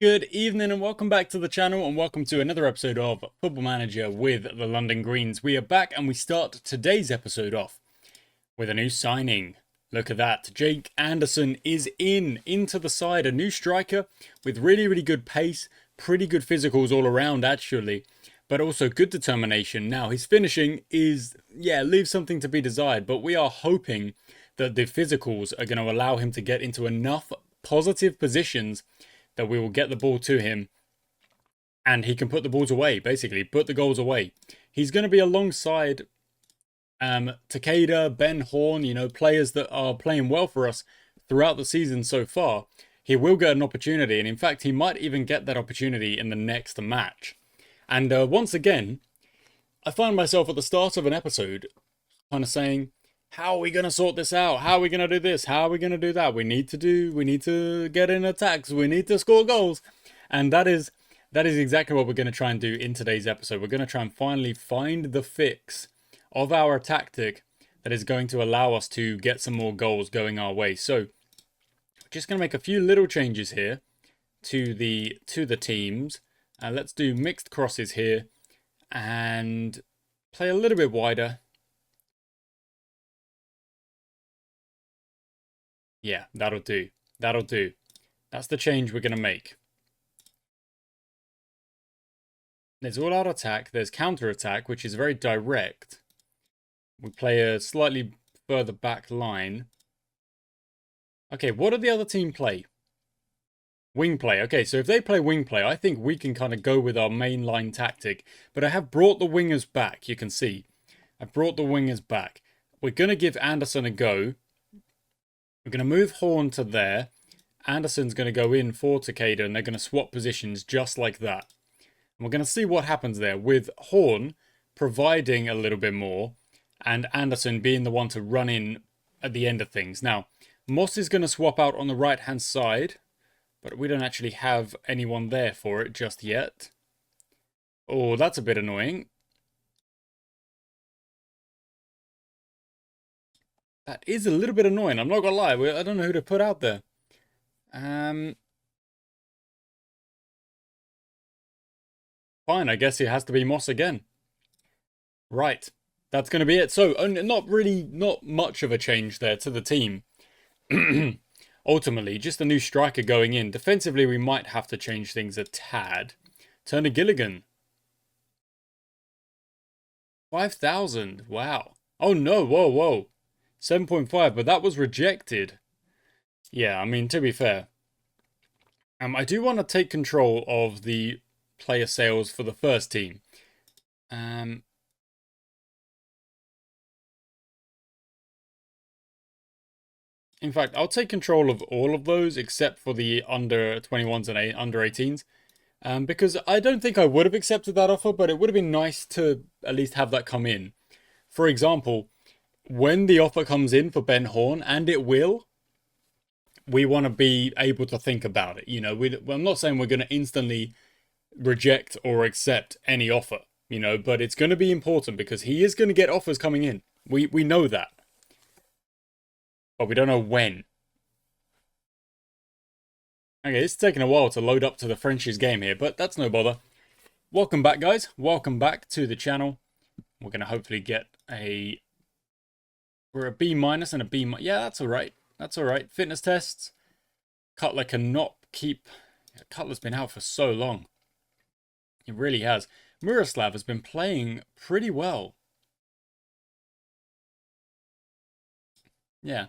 Good evening and welcome back to the channel and welcome to another episode of Football Manager with the London Greens. We are back and we start today's episode off with a new signing. Look at that. Jake Anderson is into the side. A new striker with really good pace, pretty good physicals all around actually, but also good determination. Now his finishing is, leaves something to be desired, but we are hoping that the physicals are going to allow him to get into enough positive positions that we will get the ball to him and he can put the balls away, basically, put the goals away. He's going to be alongside Takeda, Ben Horn, players that are playing well for us throughout the season so far. He will get an opportunity, and in fact, he might even get that opportunity in the next match. And once again, I find myself at the start of an episode kind of saying, how are we going to sort this out? How are we going to do this? How are we going to do that? We need to get in attacks. We need to score goals. And that is exactly what we're going to try and do in today's episode. We're going to try and finally find the fix of our tactic that is going to allow us to get some more goals going our way. So, just going to make a few little changes here to the teams. Let's do mixed crosses here and play a little bit wider. Yeah, that'll do. That'll do. That's the change we're going to make. There's all-out attack. There's counter-attack, which is very direct. We play a slightly further back line. Okay, what do the other team play? Wing play. Okay, so if they play wing play, I think we can kind of go with our main line tactic. But I have brought the wingers back, you can see. I've brought the wingers back. We're going to give Anderson a go. We're going to move Horn to there. Anderson's going to go in for Takeda and they're going to swap positions just like that. And we're going to see what happens there with Horn providing a little bit more and Anderson being the one to run in at the end of things. Now, Moss is going to swap out on the right-hand side, but we don't actually have anyone there for it just yet. Oh, that's a bit annoying. That is a little bit annoying, I'm not gonna lie. I don't know who to put out there. Fine, I guess it has to be Moss again. Right, that's going to be it. So, not much of a change there to the team. Ultimately, just a new striker going in. Defensively, we might have to change things a tad. Turner Gilligan. 5,000, wow. Oh no, whoa. 7.5, but that was rejected. Yeah, I mean, to be fair. I do want to take control of the player sales for the first team. In fact, I'll take control of all of those except for the under 21s and under 18s. Because I don't think I would have accepted that offer, but it would have been nice to at least have that come in. For example, when the offer comes in for Ben Horn, and it will, we want to be able to think about it. I'm not saying we're going to instantly reject or accept any offer, but it's going to be important because he is going to get offers coming in. We know that. But we don't know when. Okay, it's taking a while to load up to the French's game here, but that's no bother. Welcome back, guys. Welcome back to the channel. We're going to hopefully get we're a B- and a B-. Yeah, that's all right. That's all right. Fitness tests. Cutler cannot keep... Cutler's been out for so long. He really has. Miroslav has been playing pretty well. Yeah.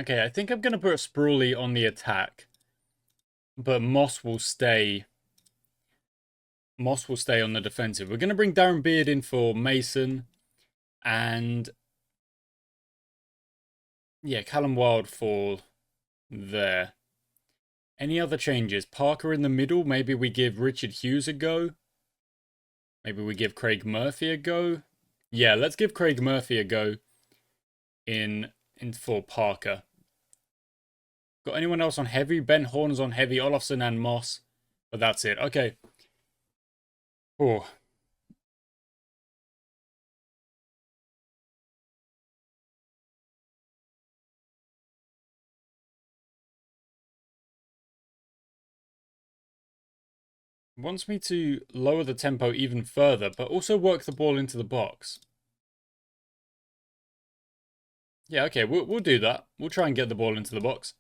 Okay, I think I'm going to put Sprawley on the attack. But Moss will stay... Moss will stay on the defensive. We're going to bring Darren Beard in for Mason. And... yeah, Callum Wild for there. Any other changes? Parker in the middle. Maybe we give Richard Hughes a go. Maybe we give Craig Murphy a go. Yeah, let's give Craig Murphy a go in in for Parker. Got anyone else on heavy? Ben Horn's on heavy, Olofsson and Moss. But that's it. Okay. Oh. Wants me to lower the tempo even further, but also work the ball into the box. Yeah, okay, we'll do that. We'll try and get the ball into the box.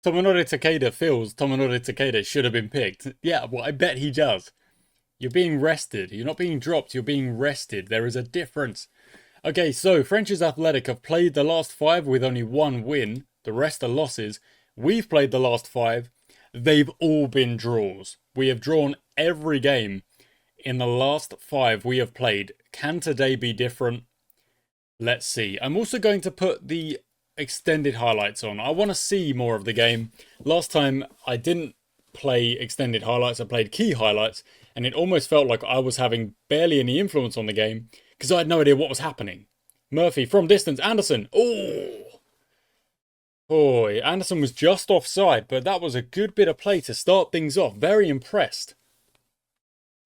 Tomonori Takeda feels Tomonori Takeda should have been picked. Yeah, well, I bet he does. You're being rested. You're not being dropped, you're being rested. There is a difference. Okay, so French's Athletic have played the last 5 with only 1 win. The rest are losses. We've played the last 5. They've all been draws. We have drawn every game in the last 5 we have played. Can today be different? Let's see. I'm also going to put the extended highlights on. I want to see more of the game. Last time I didn't play extended highlights. I played key highlights. And it almost felt like I was having barely any influence on the game because I had no idea what was happening. Murphy from distance. Anderson. Oh. Boy, Anderson was just offside, but that was a good bit of play to start things off. Very impressed.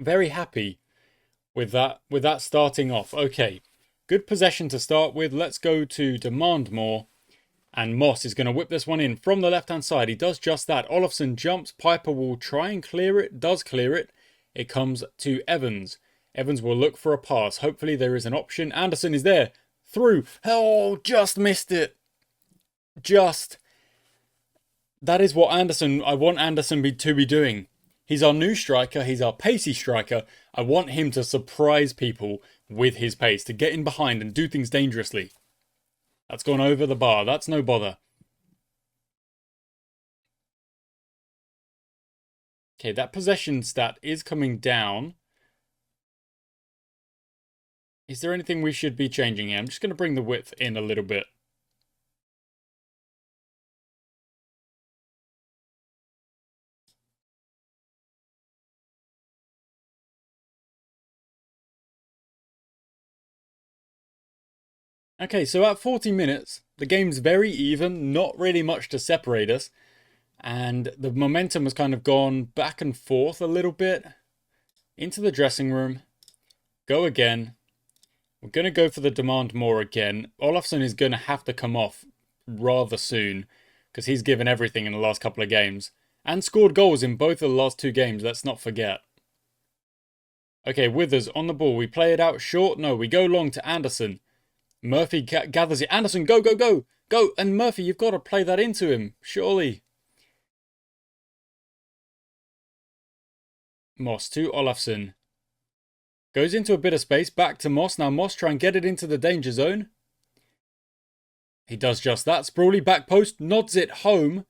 Very happy with that starting off. Okay. Good possession to start with. Let's go to demand more. And Moss is going to whip this one in from the left-hand side. He does just that. Olofsson jumps. Piper will try and clear it. Does clear it. It comes to Evans. Evans will look for a pass. Hopefully there is an option. Anderson is there. Through. Oh, just missed it. Just. That is what I want Anderson to be doing. He's our new striker. He's our pacey striker. I want him to surprise people with his pace. To get in behind and do things dangerously. That's gone over the bar. That's no bother. Okay, that possession stat is coming down. Is there anything we should be changing here? I'm just going to bring the width in a little bit. Okay, so at 40 minutes, the game's very even, not really much to separate us. And the momentum has kind of gone back and forth a little bit. Into the dressing room. Go again. We're going to go for the demand more again. Olofsson is going to have to come off rather soon. Because he's given everything in the last couple of games. And scored goals in both of the last 2 games, let's not forget. Okay, Withers on the ball. We play it out short. No, we go long to Anderson. Murphy gathers it. Anderson, go, go, go. Go. And Murphy, you've got to play that into him. Surely. Moss to Olofsson. Goes into a bit of space. Back to Moss. Now Moss try and get it into the danger zone. He does just that. Sprawley back post. Nods it home.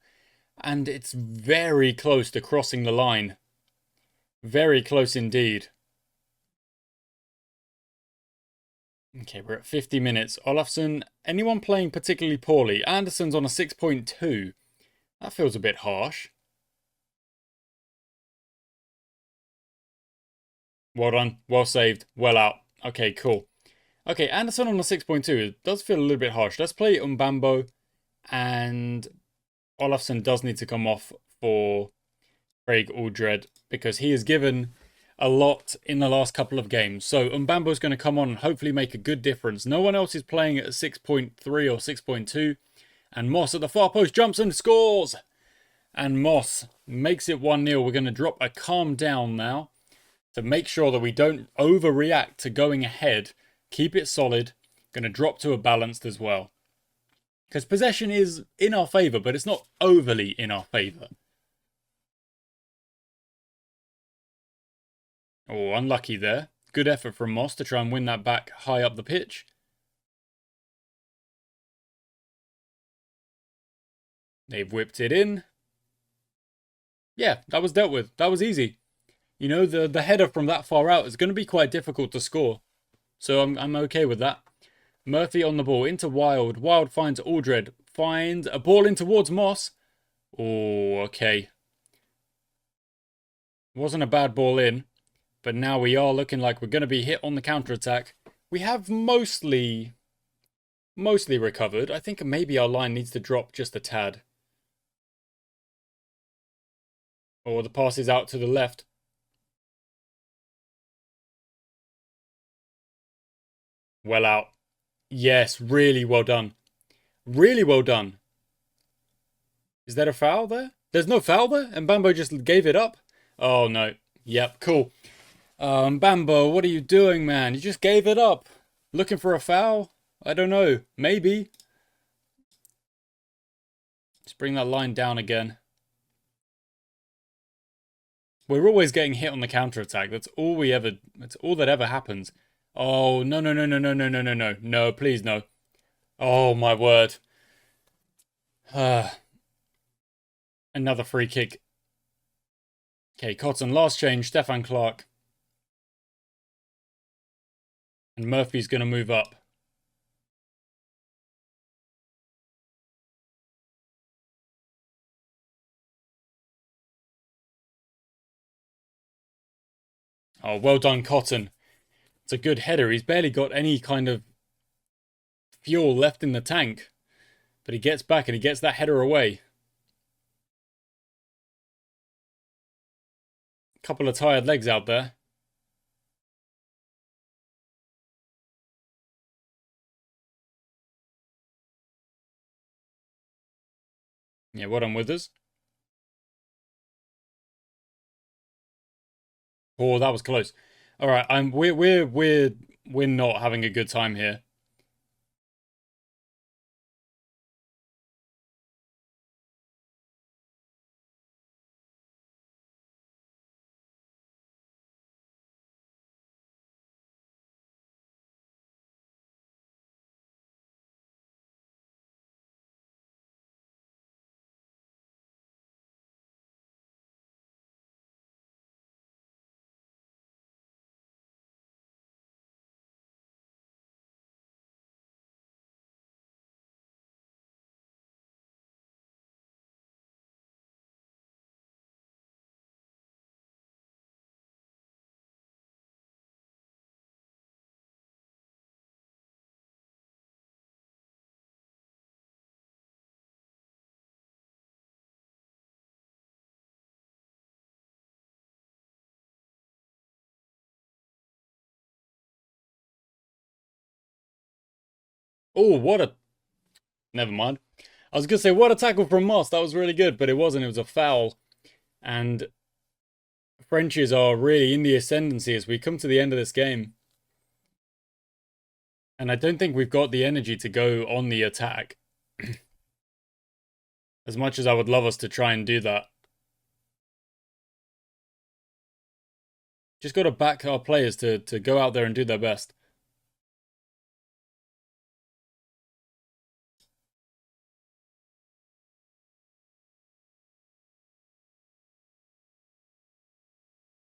And it's very close to crossing the line. Very close indeed. Okay, we're at 50 minutes. Olofsson, anyone playing particularly poorly? Anderson's on a 6.2. That feels a bit harsh. Well done. Well saved. Well out. Okay, cool. Okay, Anderson on a 6.2. It does feel a little bit harsh. Let's play Mbambo. And Olofsson does need to come off for Craig Aldred because he has given a lot in the last couple of games. So Mbambo's going to come on and hopefully make a good difference. No one else is playing at 6.3 or 6.2. And Moss at the far post jumps and scores. And Moss makes it 1-0. We're going to drop a calm down now to make sure that we don't overreact to going ahead. Keep it solid. Going to drop to a balanced as well. Because possession is in our favour, but it's not overly in our favour. Oh, unlucky there. Good effort from Moss to try and win that back high up the pitch. They've whipped it in. Yeah, that was dealt with. That was easy. You know, the header from that far out is going to be quite difficult to score. So I'm okay with that. Murphy on the ball into Wild. Wild finds Aldred. Finds a ball in towards Moss. Oh, okay. Wasn't a bad ball in. But now we are looking like we're going to be hit on the counter-attack. We have mostly recovered. I think maybe our line needs to drop just a tad. Or the pass is out to the left. Well out. Yes, really well done. Really well done. Is that a foul there? There's no foul there? And Bambo just gave it up? Oh, no. Yep, cool. Bambo, what are you doing, man? You just gave it up. Looking for a foul? I don't know. Maybe. Let's bring that line down again. We're always getting hit on the counter-attack. That's all that ever happens. Oh, no, no, no, no, no, no, no, no, no. No, please, no. Oh, my word. Another free kick. Okay, Cotton, last change, Stefan Clark. And Murphy's going to move up. Oh, well done, Cotton. It's a good header. He's barely got any kind of fuel left in the tank. But he gets back and he gets that header away. Couple of tired legs out there. Yeah, well done, Withers. Oh, that was close. All right, we're not having a good time here. Oh, what a... Never mind. I was going to say, what a tackle from Moss. That was really good, but it wasn't. It was a foul. And Frenchies are really in the ascendancy as we come to the end of this game. And I don't think we've got the energy to go on the attack. As much as I would love us to try and do that. Just got to back our players to go out there and do their best.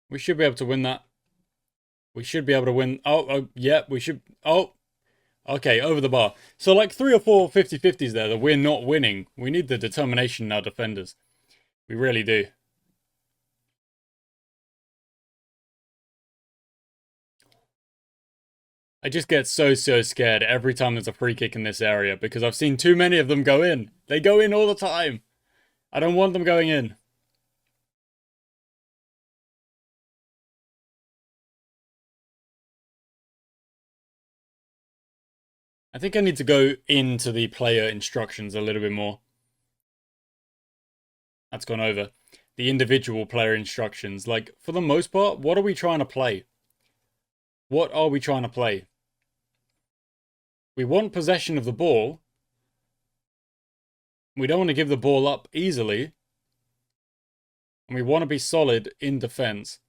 We should be able to win that. We should be able to win. Oh, yeah, we should. Oh, okay, over the bar. So like 3 or 4 50-50s there that we're not winning. We need the determination in our defenders. We really do. I just get so scared every time there's a free kick in this area because I've seen too many of them go in. They go in all the time. I don't want them going in. I think I need to go into the player instructions a little bit more. That's gone over. The individual player instructions. Like, for the most part, what are we trying to play? What are we trying to play? We want possession of the ball. We don't want to give the ball up easily. And we want to be solid in defense.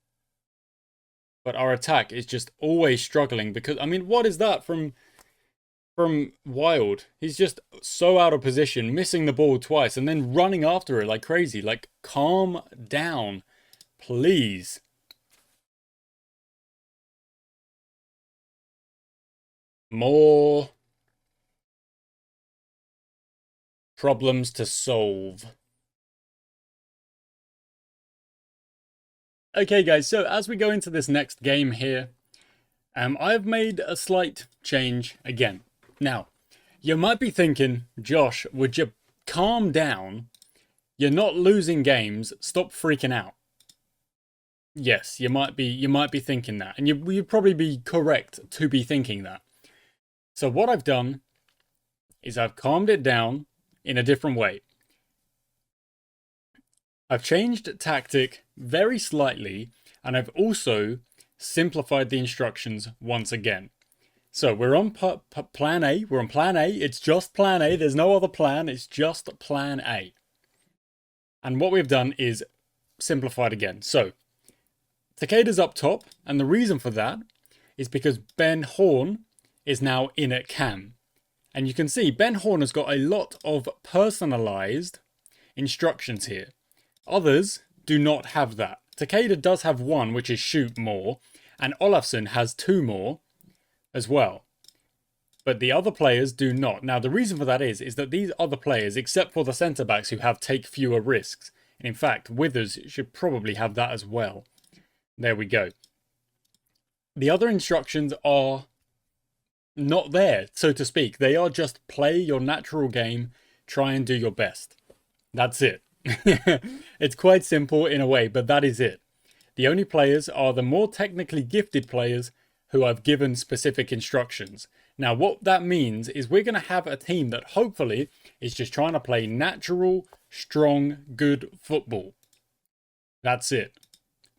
But our attack is just always struggling because, I mean, what is that from Wild? He's just so out of position, missing the ball twice and then running after it like crazy. Like, calm down, please. More problems to solve. Okay, guys, so as we go into this next game here, I've made a slight change again. Now, you might be thinking, Josh, would you calm down? You're not losing games. Stop freaking out. Yes, you might be thinking that, and you'd probably be correct to be thinking that. So what I've done is I've calmed it down in a different way. I've changed tactic very slightly, and I've also simplified the instructions once again. So we're on plan A. We're on plan A. It's just plan A. There's no other plan. It's just plan A. And what we've done is simplified again. So Takeda's up top, and the reason for that is because Ben Horn is now in at cam. And you can see Ben Horn has got a lot of personalized instructions here. Others do not have that. Takeda does have one, which is shoot more, and Olafsson has 2 more as well. But the other players do not. Now, the reason for that is that these other players, except for the centre-backs who have take fewer risks, and in fact, Withers should probably have that as well. There we go. The other instructions are not there, so to speak. They are just play your natural game, try and do your best. That's it. It's quite simple in a way, but that is it. The only players are the more technically gifted players who I've given specific instructions. Now, what that means is we're going to have a team that hopefully is just trying to play natural, strong, good football. That's it.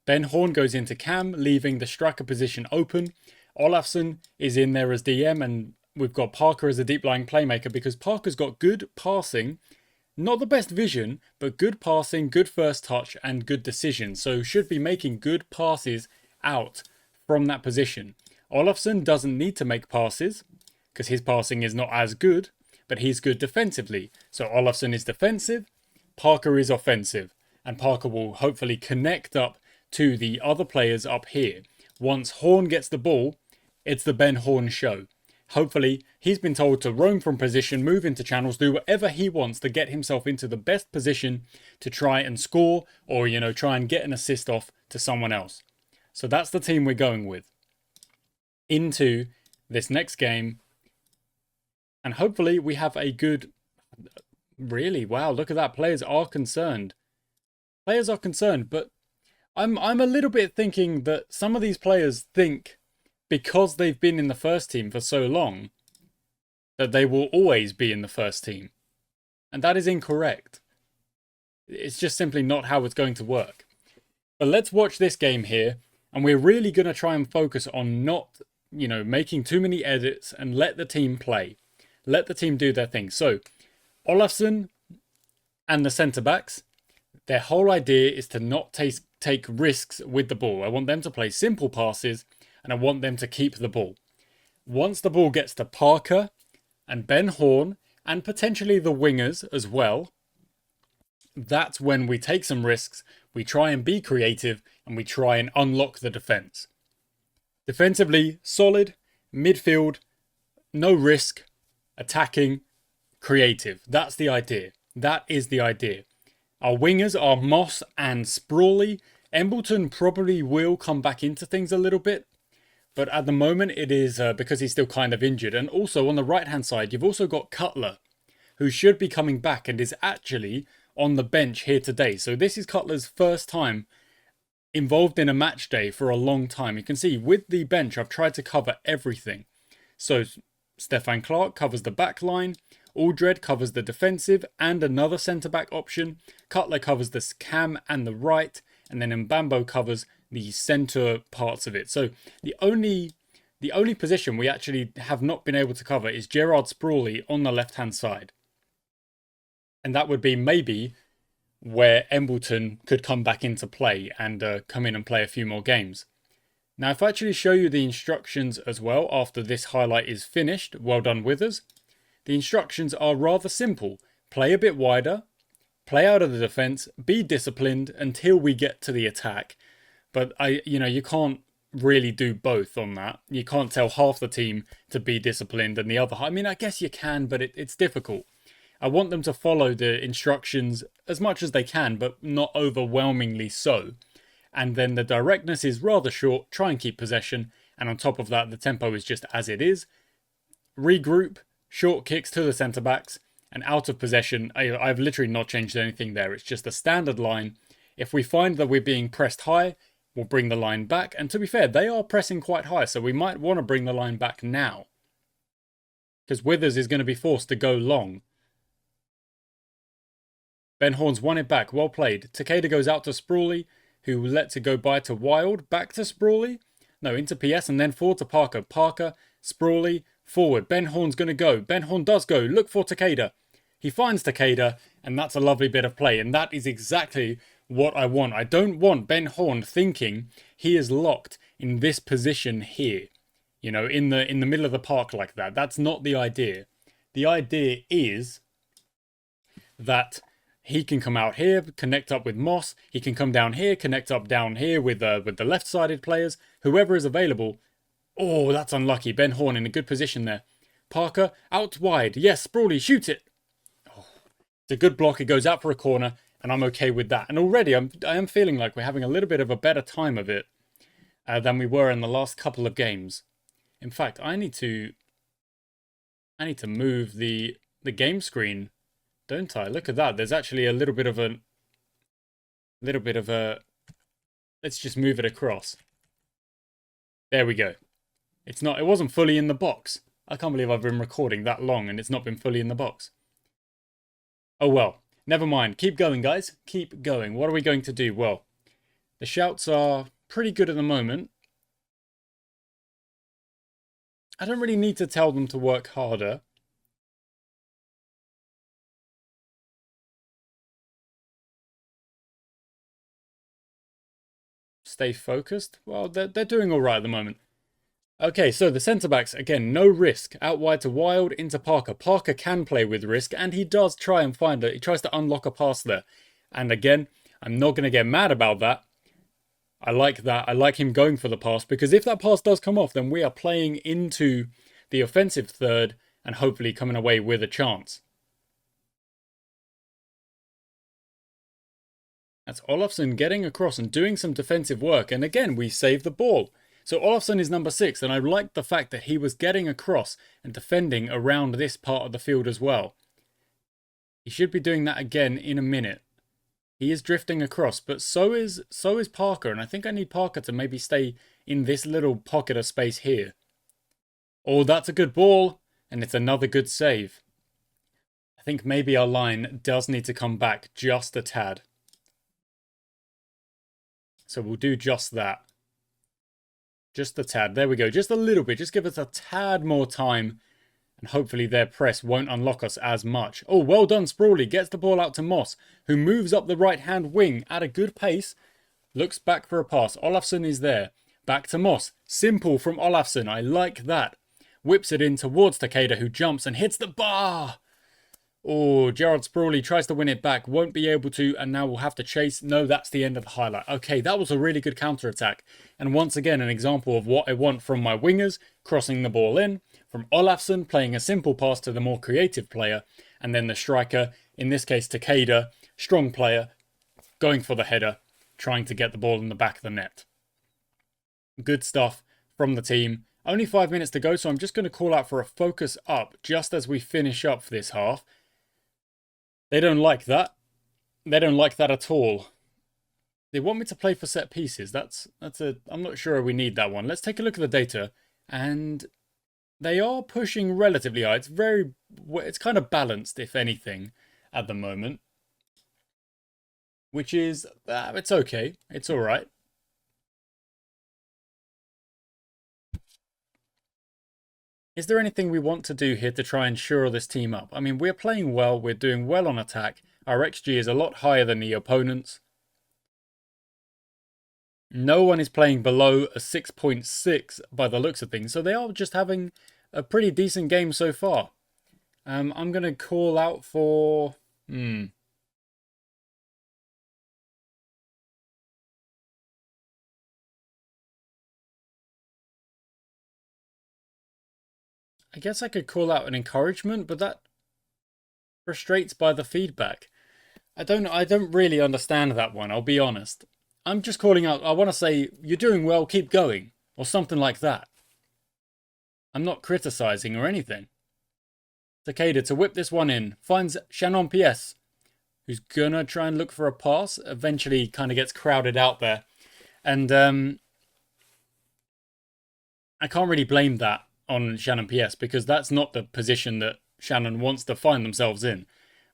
Ben Horn goes into cam, leaving the striker position open. Olafsson is in there as DM, and we've got Parker as a deep-lying playmaker because Parker's got good passing. Not the best vision, but good passing, good first touch, and good decision. So should be making good passes out from that position. Olafsson doesn't need to make passes because his passing is not as good, but he's good defensively. So Olafsson is defensive, Parker is offensive, and Parker will hopefully connect up to the other players up here. Once Horn gets the ball, it's the Ben Horn show. Hopefully, he's been told to roam from position, move into channels, do whatever he wants to get himself into the best position to try and score or, try and get an assist off to someone else. So that's the team we're going with into this next game. And hopefully we have a good... Really, wow, look at that. Players are concerned. Players are concerned, but I'm a little bit thinking that some of these players think because they've been in the first team for so long, that they will always be in the first team. And that is incorrect. It's just simply not how it's going to work. But let's watch this game here, and we're really going to try and focus on not, making too many edits and let the team play. Let the team do their thing. So, Olafsson and the centre-backs, their whole idea is to not take risks with the ball. I want them to play simple passes, and I want them to keep the ball. Once the ball gets to Parker and Ben Horn, and potentially the wingers as well, that's when we take some risks, we try and be creative, and we try and unlock the defence. Defensively, solid, midfield, no risk, attacking, creative. That's the idea. That is the idea. Our wingers are Moss and Sprawley. Embleton probably will come back into things a little bit, but at the moment it is because he's still kind of injured. And also on the right-hand side, you've also got Cutler, who should be coming back and is actually on the bench here today. So this is Cutler's first time involved in a match day for a long time. You can see with the bench, I've tried to cover everything. So Stefan Clark covers the back line. Aldred covers the defensive and another centre-back option. Cutler covers the cam and the right. And then Mbambo covers the centre parts of it. So the only position we actually have not been able to cover is Gerard Sprawley on the left-hand side. And that would be maybe where Embleton could come back into play and come in and play a few more games. Now, if I actually show you the instructions as well after this highlight is finished, well done Withers. The instructions are rather simple. Play a bit wider, play out of the defence, be disciplined until we get to the attack. But you can't really do both on that. You can't tell half the team to be disciplined and the other. I mean, I guess you can, but it's difficult. I want them to follow the instructions as much as they can, but not overwhelmingly so. and then the directness is rather short, try and keep possession, and on top of that, the tempo is just as it is. Regroup, short kicks to the centre-backs, and out of possession. I've literally not changed anything there. It's just a standard line. If we find that we're being pressed high, we'll bring the line back. And to be fair, they are pressing quite high, so we might want to bring the line back now. Because Withers is going to be forced to go long. Ben Horn's won it back. Well played. Takeda goes out to Sprawley, who lets it go by to Wild. Back to Sprawley. No, into PS and then forward to Parker. Parker, Sprawley, forward. Ben Horn's going to go. Ben Horn does go. Look for Takeda. He finds Takeda, and that's a lovely bit of play. And that is exactly what I want. I don't want Ben Horn thinking he is locked in this position here. You know, in the middle of the park like that. That's not the idea. The idea is that he can come out here, connect up with Moss. He can come down here, connect up down here with the left-sided players. Whoever is available. Oh, that's unlucky. Ben Horn in a good position there. Parker, out wide. Yes, Sprawley, shoot it. Oh, it's a good block. It goes out for a corner, and I'm okay with that. And already, I am feeling like we're having a little bit of a better time of it than we were in the last couple of games. In fact, I need to move the game screen, don't I? Look at that. There's actually a little bit of a... Let's just move it across. There we go. It wasn't fully in the box. I can't believe I've been recording that long and it's not been fully in the box. Oh well, never mind. Keep going, guys. Keep going. What are we going to do? Well, the shouts are pretty good at the moment. I don't really need to tell them to work harder. Stay focused. Well, they're doing all right at the moment. Okay, so the centre-backs, again, no risk. Out wide to Wild, into Parker. Parker can play with risk, and he does try and find it. He tries to unlock a pass there. And again, I'm not going to get mad about that. I like that. I like him going for the pass, because if that pass does come off, then we are playing into the offensive third and hopefully coming away with a chance. That's Olafsson getting across and doing some defensive work. And again, we save the ball. So Olafsson is number 6, and I like the fact that he was getting across and defending around this part of the field as well. He should be doing that again in a minute. He is drifting across, but so is Parker, and I think I need Parker to maybe stay in this little pocket of space here. Oh, that's a good ball, and it's another good save. I think maybe our line does need to come back just a tad. So we'll do just that. Just a tad. There we go. Just a little bit. Just give us a tad more time. And hopefully their press won't unlock us as much. Oh, well done, Sprawley. Gets the ball out to Moss, who moves up the right-hand wing at a good pace. Looks back for a pass. Olafsson is there. Back to Moss. Simple from Olafsson. I like that. Whips it in towards Takeda, who jumps and hits the bar. Oh, Gerard Sprawley tries to win it back. Won't be able to, and now we'll have to chase. No, that's the end of the highlight. Okay, that was a really good counter-attack. And once again, an example of what I want from my wingers, crossing the ball in. From Olafsson, playing a simple pass to the more creative player. And then the striker, in this case Takeda, strong player, going for the header, trying to get the ball in the back of the net. Good stuff from the team. Only 5 minutes to go, so I'm just going to call out for a focus up just as we finish up for this half. They don't like that. They don't like that at all. They want me to play for set pieces. I'm not sure we need that one. Let's take a look at the data. And they are pushing relatively high. It's kind of balanced, if anything, at the moment. Which is, it's okay. It's all right. Is there anything we want to do here to try and shore this team up? I mean, we're playing well. We're doing well on attack. Our XG is a lot higher than the opponents. No one is playing below a 6.6 by the looks of things. So they are just having a pretty decent game so far. I'm going to call out for... I guess I could call out an encouragement, but that frustrates by the feedback. I don't really understand that one, I'll be honest. I'm just calling out. I want to say, you're doing well, keep going. Or something like that. I'm not criticizing or anything. Takeda to whip this one in. Finds Shannon PS, who's gonna try and look for a pass. Eventually kind of gets crowded out there. And I can't really blame that on Shannon PS because that's not the position that Shannon wants to find themselves in,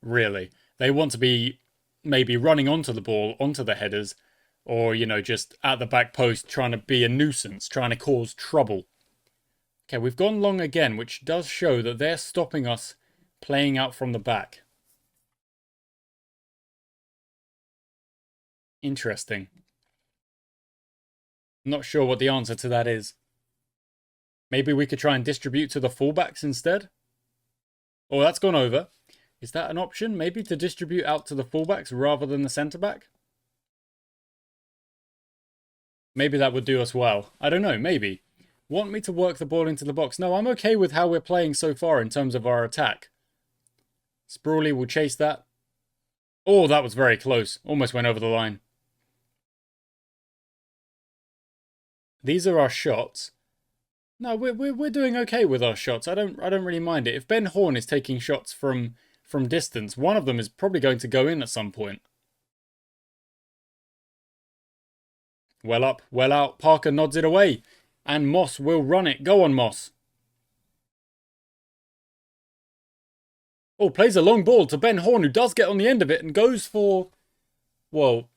really. They want to be maybe running onto the ball, onto the headers, or, you know, just at the back post trying to be a nuisance, trying to cause trouble. Okay, we've gone long again, which does show that they're stopping us playing out from the back. Interesting. Not sure what the answer to that is. Maybe we could try and distribute to the fullbacks instead? Oh, that's gone over. Is that an option? Maybe to distribute out to the fullbacks rather than the centre-back? Maybe that would do us well. I don't know, maybe. Want me to work the ball into the box? No, I'm okay with how we're playing so far in terms of our attack. Sprawley will chase that. Oh, that was very close. Almost went over the line. These are our shots. No, we're doing okay with our shots. I don't really mind it. If Ben Horn is taking shots from distance, one of them is probably going to go in at some point. Well up, well out. Parker nods it away. And Moss will run it. Go on, Moss. Oh, plays a long ball to Ben Horn, who does get on the end of it and goes for, well,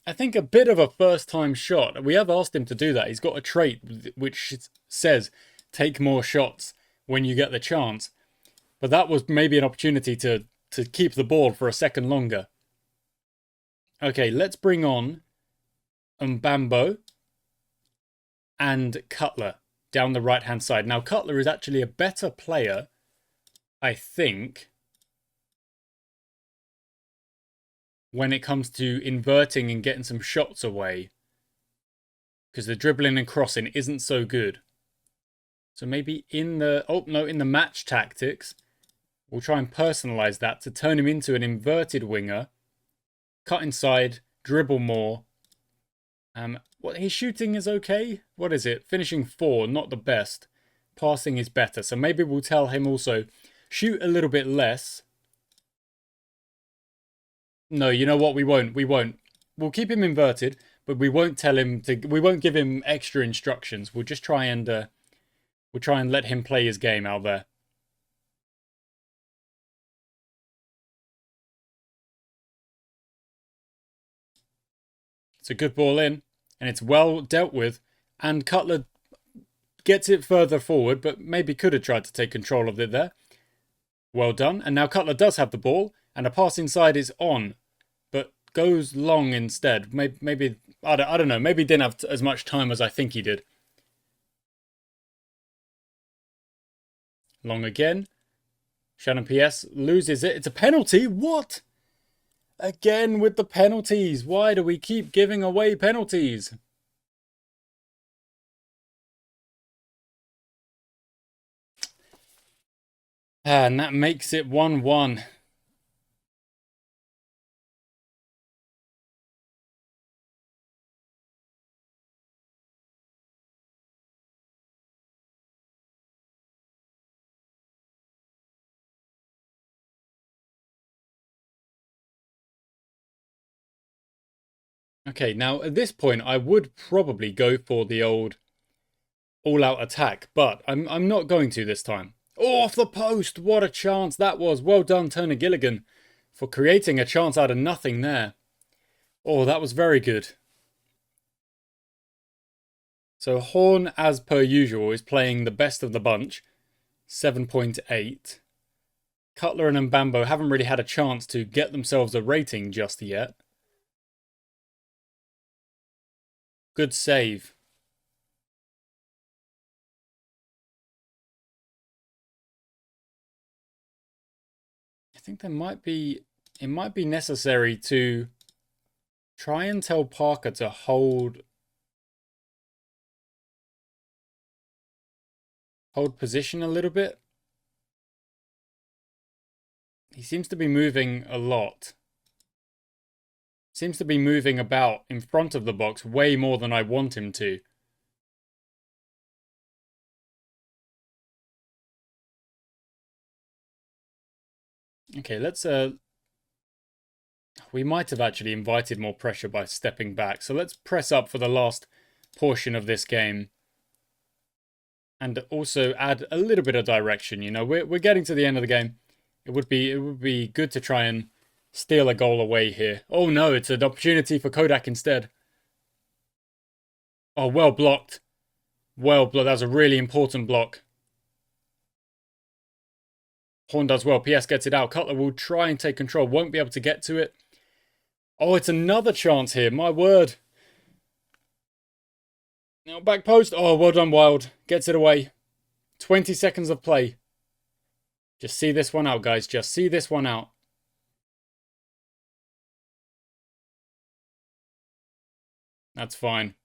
I think a bit of a first-time shot. We have asked him to do that. He's got a trait which says take more shots when you get the chance. But that was maybe an opportunity to keep the ball for a second longer. Okay, let's bring on Mbambo and Cutler down the right-hand side. Now, Cutler is actually a better player, I think, when it comes to inverting and getting some shots away. Because the dribbling and crossing isn't so good. So maybe in the... Oh, no, in the match tactics, we'll try and personalise that to turn him into an inverted winger. Cut inside, dribble more. What his shooting is okay. What is it? Finishing 4, not the best. Passing is better. So maybe we'll tell him also, shoot a little bit less. No, you know what? We won't. We'll keep him inverted, but we won't tell him to. We won't give him extra instructions. We'll just try and let him play his game out there. It's a good ball in, and it's well dealt with. And Cutler gets it further forward, but maybe could have tried to take control of it there. Well done. And now Cutler does have the ball, and a pass inside is on, but goes long instead. Maybe I don't know. Maybe he didn't have as much time as I think he did. Long again. Shannon PS loses it. It's a penalty. What? Again with the penalties. Why do we keep giving away penalties? And that makes it 1-1. Okay, now at this point I would probably go for the old all-out attack, but I'm not going to this time. Oh, off the post! What a chance that was! Well done, Turner Gilligan, for creating a chance out of nothing there. Oh, that was very good. So Horn, as per usual, is playing the best of the bunch. 7.8. Cutler and Mbambo haven't really had a chance to get themselves a rating just yet. Good save. I think it might be necessary to try and tell Parker to hold position a little bit. He seems to be moving a lot. Seems to be moving about in front of the box way more than I want him to. Okay, let's we might have actually invited more pressure by stepping back. So let's press up for the last portion of this game. And also add a little bit of direction. You know, we're getting to the end of the game. It would be good to try and steal a goal away here. Oh no, it's an opportunity for Kodak instead. Oh, well blocked. Well blocked. That was a really important block. Horn does well. PS gets it out. Cutler will try and take control. Won't be able to get to it. Oh, it's another chance here. My word. Now back post. Oh, well done, Wild. Gets it away. 20 seconds of play. Just see this one out, guys. Just see this one out. That's fine.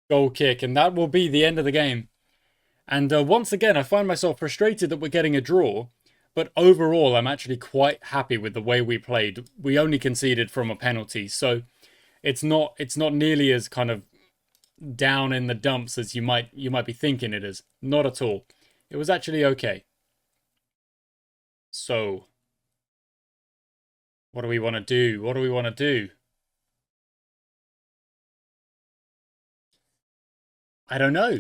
Goal kick, and that will be the end of the game. And once again, I find myself frustrated that we're getting a draw. But overall, I'm actually quite happy with the way we played. We only conceded from a penalty, so it's not nearly as kind of down in the dumps as you might be thinking it is. Not at all. It was actually okay. So, what do we want to do? What do we want to do? I don't know.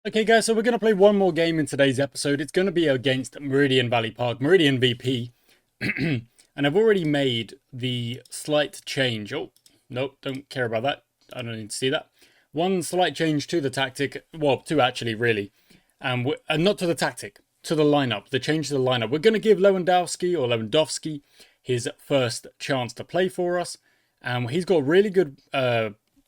Okay, guys, so we're going to play one more game in today's episode. It's going to be against Meridian Valley Park, Meridian VP. And I've already made the slight change. Oh, nope, don't care about that. I don't need to see that. One slight change to the tactic. Well, two actually, really. Not to the tactic, to the lineup. The change to the lineup. We're going to give Lewandowski his first chance to play for us. He's got really good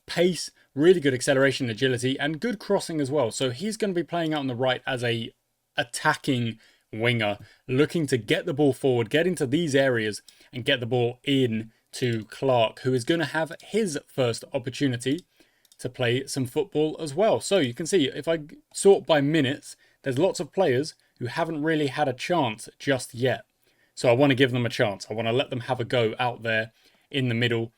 pace, really good acceleration, agility, and good crossing as well. So he's going to be playing out on the right as a attacking winger, looking to get the ball forward, get into these areas, and get the ball in to Clark, who is going to have his first opportunity to play some football as well. So you can see, if I sort by minutes, there's lots of players who haven't really had a chance just yet. So I want to give them a chance. I want to let them have a go out there in the middle,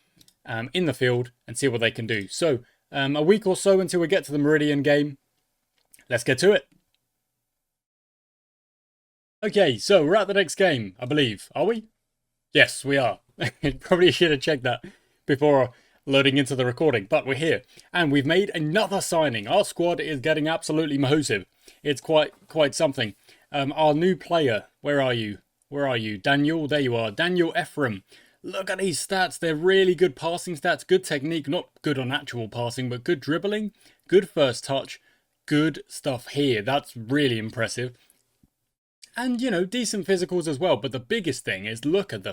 in the field, and see what they can do. So a week or so until we get to the Meridian game. Let's get to it. Okay, so we're at the next game, I believe. Are we? Yes, we are. Probably should have checked that before loading into the recording, but we're here. And we've made another signing. Our squad is getting absolutely massive. It's quite something. Our new player, where are you? Where are you? Daniel, there you are. Daniel Ephraim. Look at these stats. They're really good passing stats, good technique, not good on actual passing, but good dribbling, good first touch, good stuff here. That's really impressive. And, you know, decent physicals as well. But the biggest thing is look at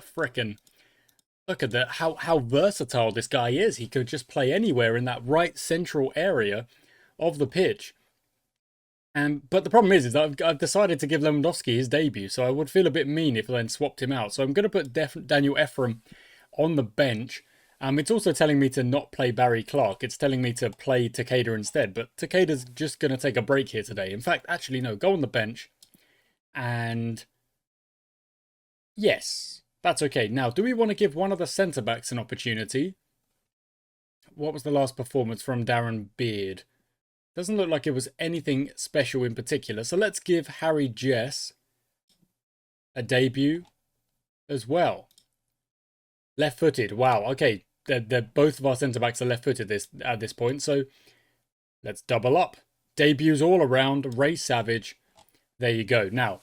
how versatile this guy is. He could just play anywhere in that right central area of the pitch. But the problem is that I've decided to give Lewandowski his debut, so I would feel a bit mean if I then swapped him out. So I'm going to put Daniel Ephraim on the bench. It's also telling me to not play Barry Clark. It's telling me to play Takeda instead, but Takeda's just going to take a break here today. In fact, actually, no, go on the bench. And yes, that's okay. Now, do we want to give one of the centre-backs an opportunity? What was the last performance from Darren Beard? Doesn't look like it was anything special in particular. So let's give Harry Jess a debut as well. Left-footed. Wow. Okay. They're both of our centre-backs are left-footed at this point. So let's double up. Debuts all around. Ray Savage. There you go. Now,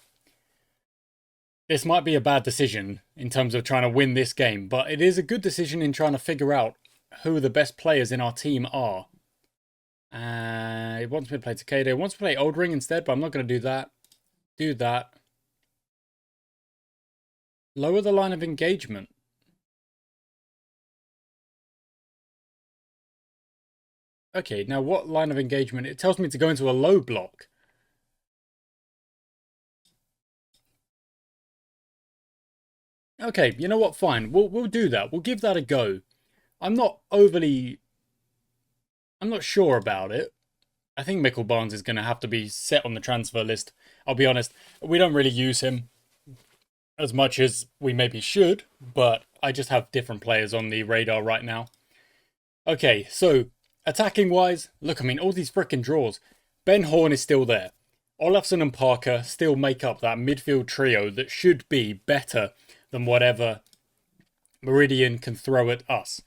this might be a bad decision in terms of trying to win this game, but it is a good decision in trying to figure out who the best players in our team are. He wants me to play Takeda. He wants to play Oldring instead, but I'm not going to do that. Do that. Lower the line of engagement. Okay, now what line of engagement? It tells me to go into a low block. Okay, you know what? Fine. We'll do that. We'll give that a go. I'm not sure about it. I think Mikkel Barnes is going to have to be set on the transfer list. I'll be honest. We don't really use him as much as we maybe should, but I just have different players on the radar right now. Okay, so attacking wise, look, I mean, all these freaking draws. Ben Horn is still there. Olafsson and Parker still make up that midfield trio that should be better than whatever Meridian can throw at us.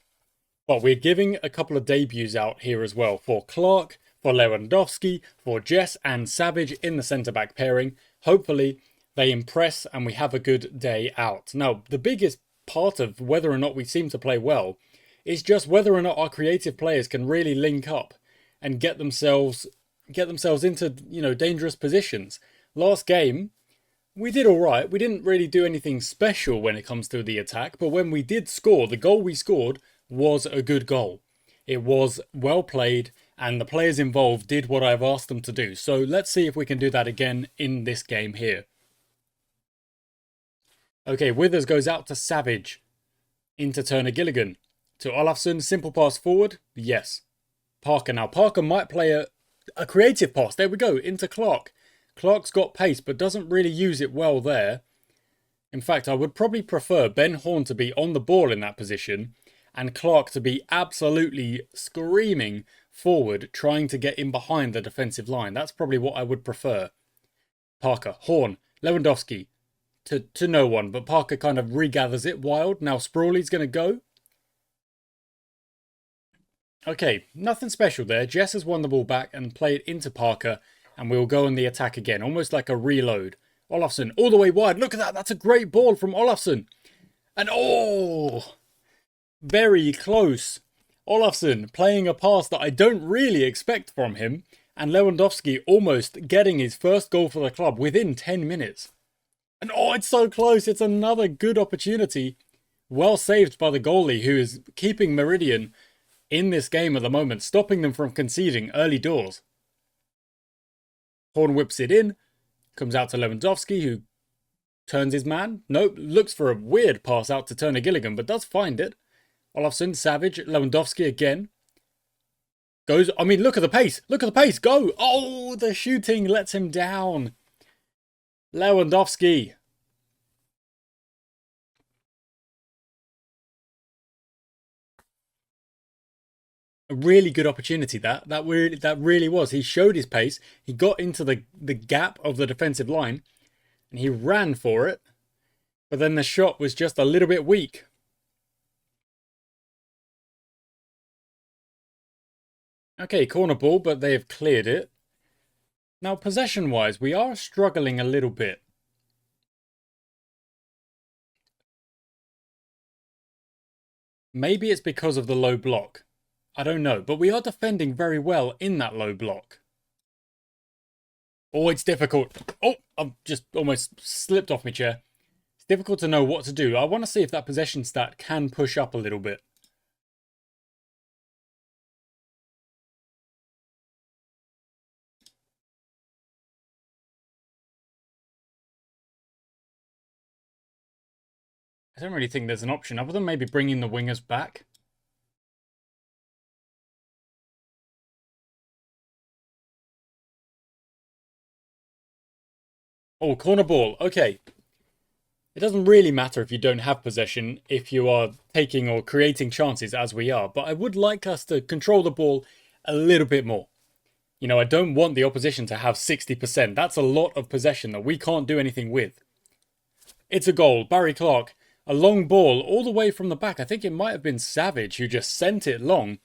But we're giving a couple of debuts out here as well for Clark, for Lewandowski, for Jess and Savage in the centre-back pairing. Hopefully they impress and we have a good day out. Now, the biggest part of whether or not we seem to play well is just whether or not our creative players can really link up and get themselves into, you know, dangerous positions. Last game, we did all right. We didn't really do anything special when it comes to the attack, but when we did score, the goal we scored was a good goal. It was well played, and the players involved did what I've asked them to do. So let's see if we can do that again in this game here. Okay, Withers goes out to Savage. Into Turner Gilligan. To Olafsson, simple pass forward. Yes. Parker now. Parker might play a creative pass. There we go. Into Clark. Clark's got pace, but doesn't really use it well there. In fact, I would probably prefer Ben Horn to be on the ball in that position and Clark to be absolutely screaming forward, trying to get in behind the defensive line. That's probably what I would prefer. Parker, Horn, Lewandowski, to no one, but Parker kind of regathers it wild. Now Sprawley's going to go. Okay, nothing special there. Jess has won the ball back and played into Parker, and we'll go on the attack again, almost like a reload. Olafsson, all the way wide. Look at that. That's a great ball from Olafsson. And oh, very close. Olafsson playing a pass that I don't really expect from him, and Lewandowski almost getting his first goal for the club within 10 minutes. And oh, it's so close. It's another good opportunity. Well saved by the goalie, who is keeping Meridian in this game at the moment, stopping them from conceding early doors. Horn whips it in. Comes out to Lewandowski, who turns his man. Nope, looks for a weird pass out to Turner Gilligan, but does find it. Olafsson, Savage, Lewandowski again. Goes, I mean, look at the pace. Look at the pace. Go. Oh, the shooting lets him down. Lewandowski. A really good opportunity that really was. He showed his pace. He got into the gap of the defensive line and he ran for it. But then the shot was just a little bit weak. Okay, corner ball, but they have cleared it. Now, possession-wise, we are struggling a little bit. Maybe it's because of the low block. I don't know, but we are defending very well in that low block. Oh, it's difficult. Oh, I've just almost slipped off my chair. It's difficult to know what to do. I want to see if that possession stat can push up a little bit. I don't really think there's an option other than maybe bringing the wingers back. Oh, corner ball. Okay. It doesn't really matter if you don't have possession, if you are taking or creating chances as we are, but I would like us to control the ball a little bit more. You know, I don't want the opposition to have 60%. That's a lot of possession that we can't do anything with. It's a goal. Barry Clark, a long ball all the way from the back. I think it might have been Savage who just sent it long.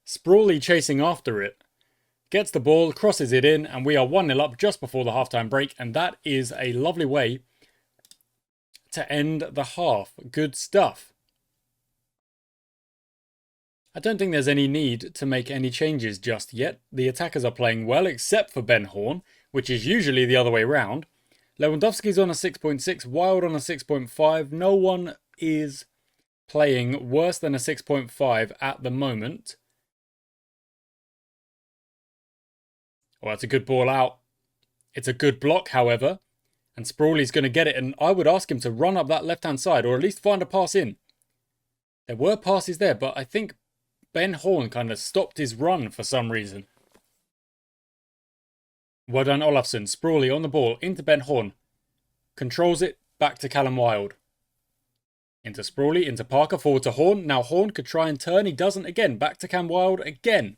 Sprawley chasing after it. Gets the ball, crosses it in, and we are 1-0 up just before the halftime break. And that is a lovely way to end the half. Good stuff. I don't think there's any need to make any changes just yet. The attackers are playing well, except for Ben Horn, which is usually the other way round. Lewandowski's on a 6.6, Wild on a 6.5. No one is playing worse than a 6.5 at the moment. Oh, that's a good ball out. It's a good block, however. And Sprawley's going to get it. And I would ask him to run up that left-hand side, or at least find a pass in. There were passes there, but I think Ben Horn kind of stopped his run for some reason. Well done, Olafsson. Sprawley on the ball, into Ben Horn. Controls it, back to Callum Wild. Into Sprawley, into Parker, forward to Horn. Now Horn could try and turn. He doesn't again. Back to Cam Wild again.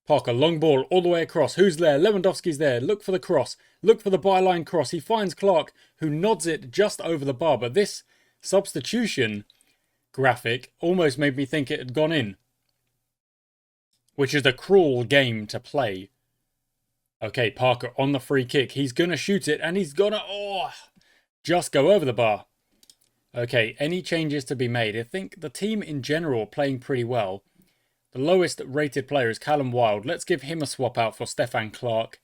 Parker, long ball all the way across. Who's there? Lewandowski's there. Look for the cross. Look for the byline cross. He finds Clark, who nods it just over the bar. But this substitution graphic almost made me think it had gone in, which is a cruel game to play. Okay, Parker on the free kick. He's going to shoot it, and he's going to just go over the bar. Okay, any changes to be made? I think the team in general are playing pretty well. The lowest rated player is Callum Wild. Let's give him a swap out for Stefan Clark.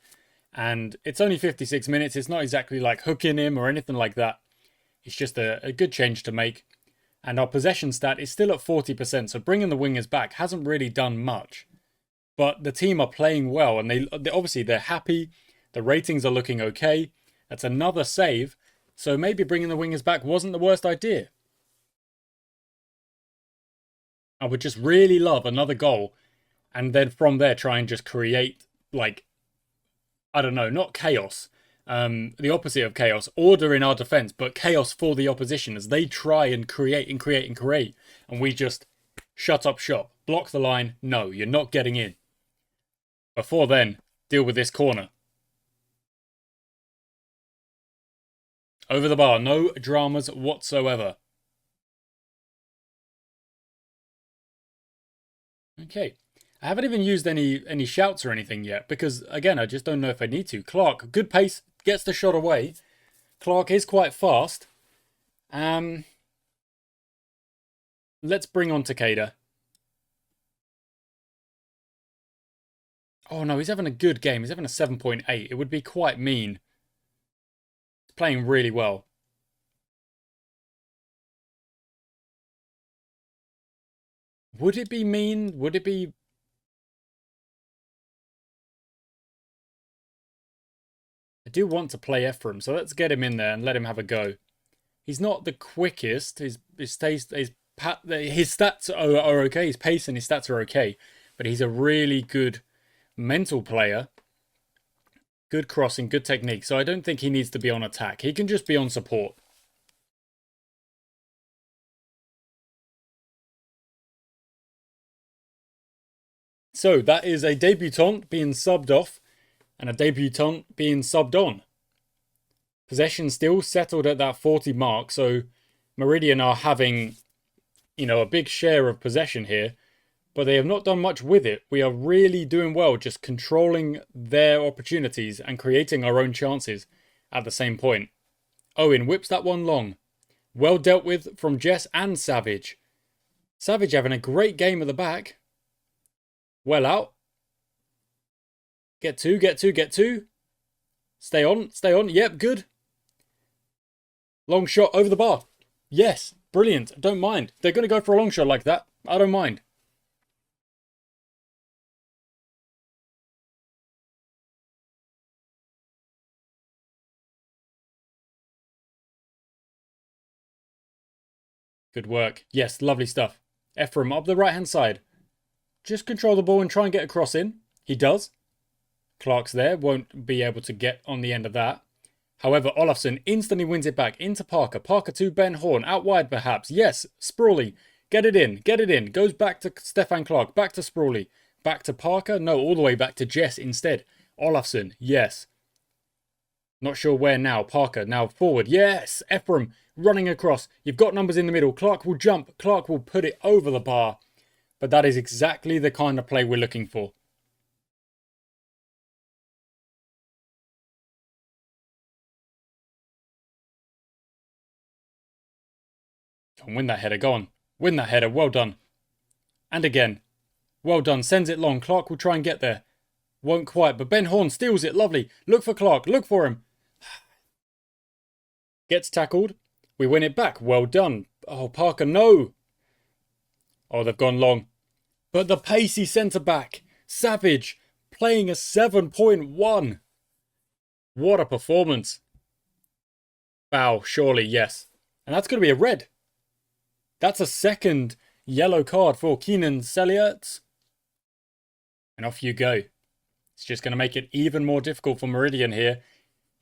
And it's only 56 minutes. It's not exactly like hooking him or anything like that. It's just a good change to make. And our possession stat is still at 40%. So bringing the wingers back hasn't really done much. But the team are playing well. And they obviously they're happy. The ratings are looking okay. That's another save. So maybe bringing the wingers back wasn't the worst idea. I would just really love another goal. And then from there try and just create, like, I don't know, not chaos. The opposite of chaos. Order in our defence, but chaos for the opposition as they try and create and create and create. And we just shut up shop. Block the line. No, you're not getting in. Before then, deal with this corner. Over the bar. No dramas whatsoever. Okay. I haven't even used any shouts or anything yet because, again, I just don't know if I need to. Clark, good pace, gets the shot away. Clark is quite fast. Let's bring on Takeda. Oh, no, he's having a good game. He's having a 7.8. It would be quite mean. He's playing really well. Would it be mean? Would it be... I do want to play Ephraim, so let's get him in there and let him have a go. He's not the quickest. His stats are okay. His pace and his stats are okay. But he's a really good mental player. Good crossing, good technique. So I don't think he needs to be on attack. He can just be on support. So that is a debutant being subbed off and a debutant being subbed on. Possession still settled at that 40 mark. So Meridian are having, a big share of possession here. But they have not done much with it. We are really doing well just controlling their opportunities and creating our own chances at the same point. Owen whips that one long. Well dealt with from Jess and Savage. Savage having a great game at the back. Well out. Get two, get two, get two. Stay on, stay on. Yep, good. Long shot over the bar. Yes, brilliant. Don't mind. They're going to go for a long shot like that. I don't mind. Good work. Yes, lovely stuff. Ephraim up the right-hand side. Just control the ball and try and get a cross in. He does. Clark's there. Won't be able to get on the end of that. However, Olafsson instantly wins it back into Parker. Parker to Ben Horn. Out wide, perhaps. Yes, Sprawley. Get it in. Get it in. Goes back to Stefan Clark. Back to Sprawley. Back to Parker. No, all the way back to Jess instead. Olafsson. Yes. Not sure where now. Parker now forward. Yes. Ephraim running across. You've got numbers in the middle. Clark will jump. Clark will put it over the bar. But that is exactly the kind of play we're looking for. Go on, win that header. Go on. Win that header. Well done. And again. Well done. Sends it long. Clark will try and get there. Won't quite. But Ben Horn steals it. Lovely. Look for Clark. Look for him. Gets tackled. We win it back. Well done. Oh, Parker, no. Oh, they've gone long. But the pacey centre-back, Savage, playing a 7.1. What a performance. Foul, surely, yes. And that's going to be a red. That's a second yellow card for Keenan Selliert. And off you go. It's just going to make it even more difficult for Meridian here.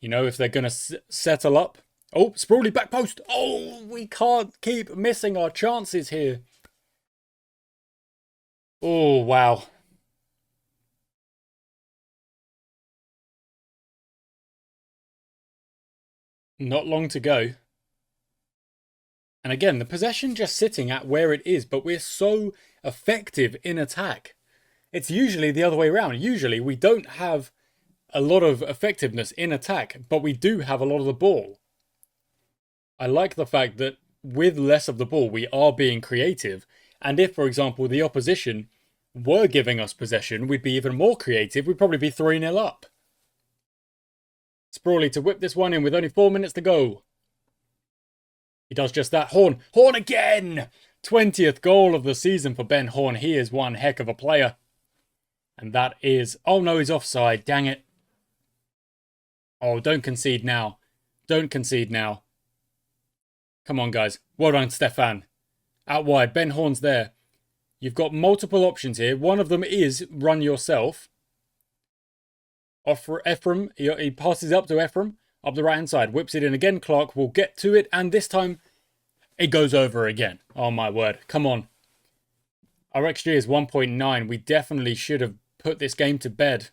If they're going to settle up Oh, Sprawley back post. Oh, we can't keep missing our chances here. Oh, wow. Not long to go. And again, the possession just sitting at where it is, but we're so effective in attack. It's usually the other way around. Usually we don't have a lot of effectiveness in attack, but we do have a lot of the ball. I like the fact that with less of the ball, we are being creative. And if, for example, the opposition were giving us possession, we'd be even more creative. We'd probably be 3-0 up. Sprawley to whip this one in with only 4 minutes to go. He does just that. Horn. Horn again! 20th goal of the season for Ben Horn. He is one heck of a player. And that is... Oh no, he's offside. Dang it. Oh, don't concede now. Don't concede now. Come on, guys. Well done, Stefan. Out wide. Ben Horn's there. You've got multiple options here. One of them is run yourself. Off for Ephraim. He passes up to Ephraim. Up the right-hand side. Whips it in again. Clark will get to it. And this time, it goes over again. Oh, my word. Come on. Our XG is 1.9. We definitely should have put this game to bed.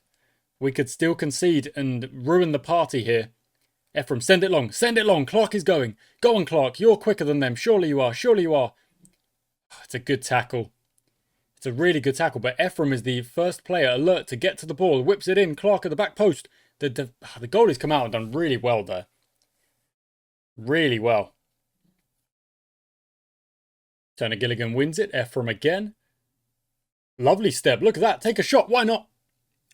We could still concede and ruin the party here. Ephraim, send it long. Send it long. Clark is going. Go on, Clark. You're quicker than them. Surely you are. Surely you are. It's a good tackle. It's a really good tackle. But Ephraim is the first player alert to get to the ball. Whips it in. Clark at the back post. The goalie's come out and done really well there. Really well. Turner Gilligan wins it. Ephraim again. Lovely step. Look at that. Take a shot. Why not?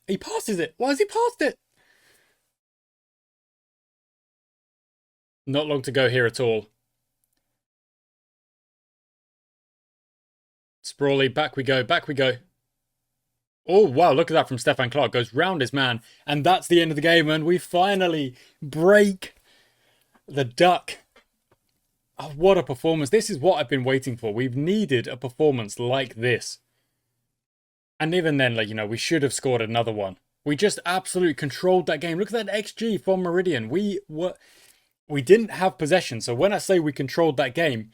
He passes it. Why has he passed it? Not long to go here at all. Sprawley, back we go. Back we go. Oh, wow, look at that from Stefan Clark. Goes round his man. And that's the end of the game. And we finally break the duck. Oh, what a performance. This is what I've been waiting for. We've needed a performance like this. And even then, like, you know, we should have scored another one. We just absolutely controlled that game. Look at that XG from Meridian. We didn't have possession. So when I say we controlled that game,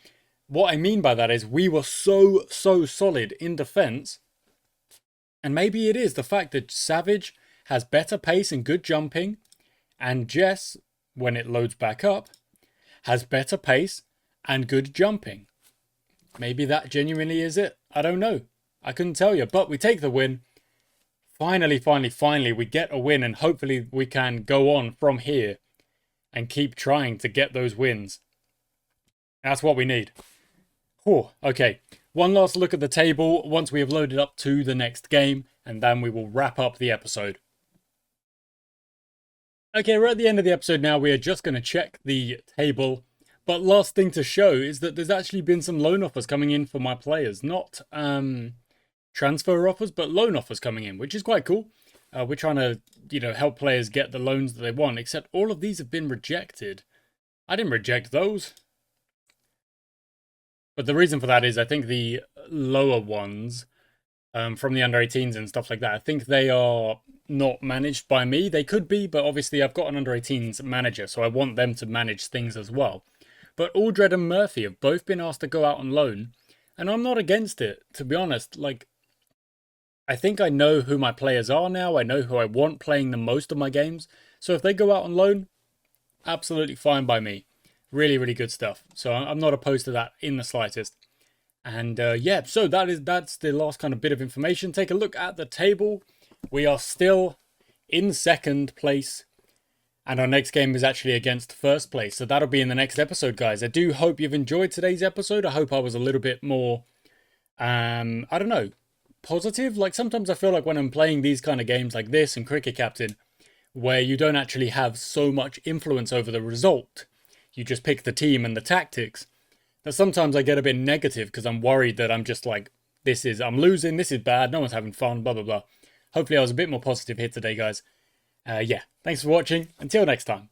what I mean by that is we were so solid in defense. And maybe it is the fact that Savage has better pace and good jumping. And Jess, when it loads back up, has better pace and good jumping. Maybe that genuinely is it. I don't know. I couldn't tell you. But we take the win. Finally, we get a win. And hopefully we can go on from here and keep trying to get those wins. That's what we need. Whew, okay. One last look at the table once we have loaded up to the next game, and then we will wrap up the episode. Okay, we're at the end of the episode now. We are just going to check the table. But last thing to show is that there's actually been some loan offers coming in for my players. Not transfer offers, but loan offers coming in, which is quite cool. We're trying to, you know, help players get the loans that they want, except all of these have been rejected. I didn't reject those. But the reason for that is I think the lower ones from the under-18s and stuff like that, I think they are not managed by me. They could be, but obviously I've got an under-18s manager, so I want them to manage things as well. But Aldred and Murphy have both been asked to go out on loan, and I'm not against it, to be honest. Like, I think I know who my players are now. I know who I want playing the most of my games. So if they go out on loan, absolutely fine by me. Really, really good stuff. So I'm not opposed to that in the slightest. And yeah, so that's the last kind of bit of information. Take a look at the table. We are still in second place. And our next game is actually against first place. So that'll be in the next episode, guys. I do hope you've enjoyed today's episode. I hope I was a little bit more, I don't know, positive. Like sometimes I feel like when I'm playing these kind of games like this and Cricket Captain, where you don't actually have so much influence over the result. You just pick the team and the tactics. That sometimes I get a bit negative because I'm worried that I'm just like, I'm losing, this is bad, no one's having fun, blah, blah, blah. Hopefully I was a bit more positive here today, guys. Yeah, thanks for watching. Until next time.